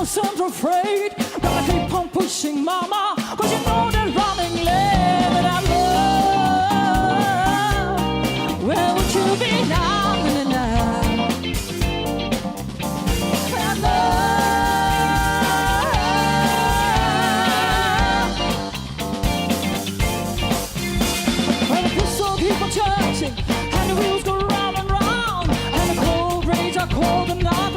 wasn't afraid. Gonna keep on pushing, mama, 'cause you know they're running late. But I love, where would you be now? I love, when the pistol keep on charging, and the wheels go round and round, and the cold rage are cold enough.